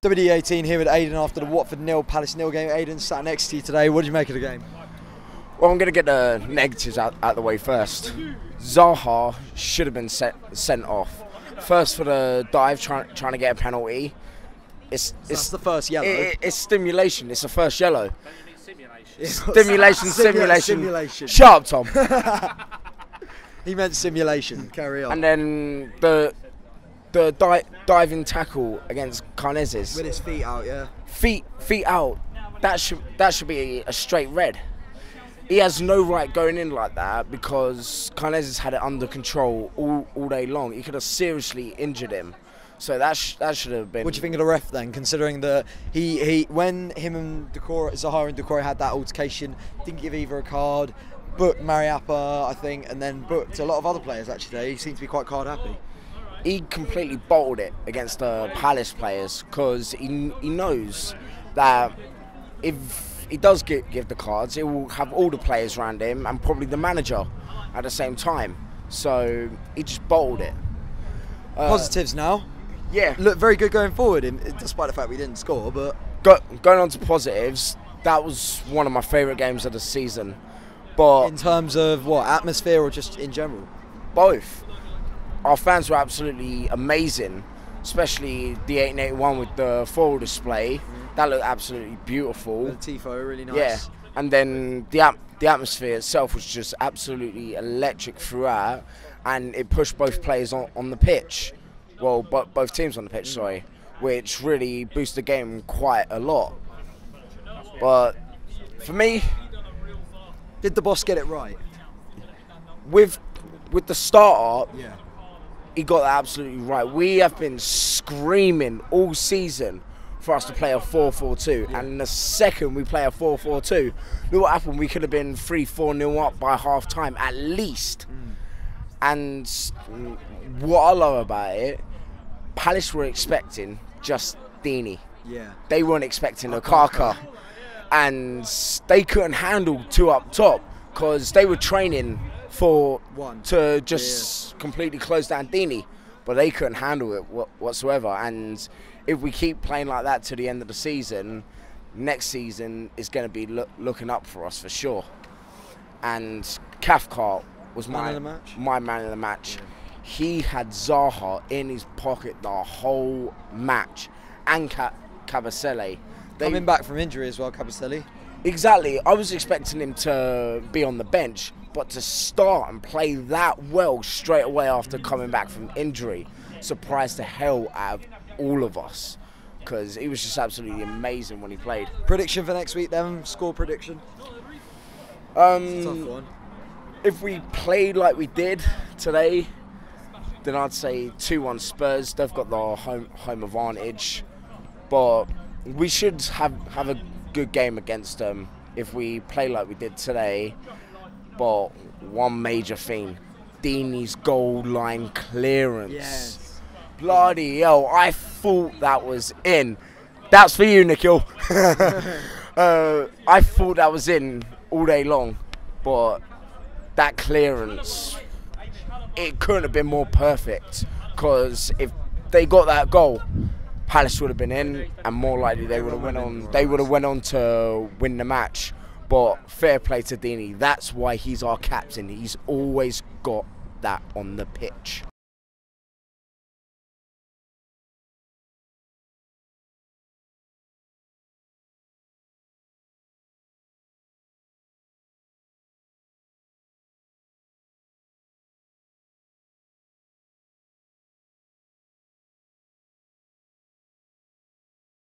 WD18 here with Aidan after the Watford 0, Palace 0 game. Aidan sat next to you today. What did you make of the game? Well, I'm going to get the negatives out the way first. Zaha should have been sent off. First for the dive, trying to get a penalty. It's the first yellow. It's stimulation. It's the first yellow. Simulation. Simulation. Shut up, Tom. He meant simulation. Carry on. And then the diving tackle against Carnezes. With his feet out, yeah. Feet out. That should be a straight red. He has no right going in like that because Carnezes had it under control all day long. He could have seriously injured him. So that should have been. What do you think of the ref then, considering that when him and Zaha and Decore had that altercation, didn't give either a card, booked Mariappa, I think, and then booked a lot of other players actually. He seemed to be quite card happy. He completely bottled it against the Palace players because he knows that if he does give the cards, it will have all the players around him and probably the manager at the same time. So he just bottled it. Positives now. Yeah. Look very good going forward, despite the fact we didn't score. But going on to positives, that was one of my favourite games of the season. But in terms of what, atmosphere or just in general? Both. Our fans were absolutely amazing, especially the 1881 with the floral display. That looked absolutely beautiful. The tifo, really nice. Yeah, and then the atmosphere itself was just absolutely electric throughout, and it pushed both players on the pitch. Well, both teams on the pitch, sorry, which really boosted the game quite a lot. But for me, did the boss get it right? With the start-up, yeah, he got that absolutely right. We have been screaming all season for us to play a 4-4-2, and in the second we play a 4-4-2, look what happened. We could have been 3-4-0 up by half time at least. And what I love about it, Palace were expecting just Dini. Yeah. They weren't expecting Okaka, and they couldn't handle two up top because they were training to just completely close down Dini, but they couldn't handle it whatsoever. And if we keep playing like that to the end of the season, next season is going to be looking up for us for sure. And Cathcart was my man of the match. Yeah. He had Zaha in his pocket the whole match, and Cabasele. Coming back from injury as well, Cabasele. Exactly. I was expecting him to be on the bench, but to start and play that well straight away after coming back from injury surprised the hell out of all of us, because he was just absolutely amazing when he played. Prediction for next week then? Score prediction? It's a tough one. If we played like we did today, then I'd say 2-1 Spurs. They've got the home advantage, but we should have a good game against them if we play like we did today. But one major thing, Dini's goal line clearance. Yes. Bloody hell, I thought that was in. That's for you, Nikhil. I thought that was in all day long, but that clearance, it couldn't have been more perfect, because if they got that goal, Palace would have been in, and more likely they would have went on to win the match. But fair play to Dini. That's why he's our captain. He's always got that on the pitch.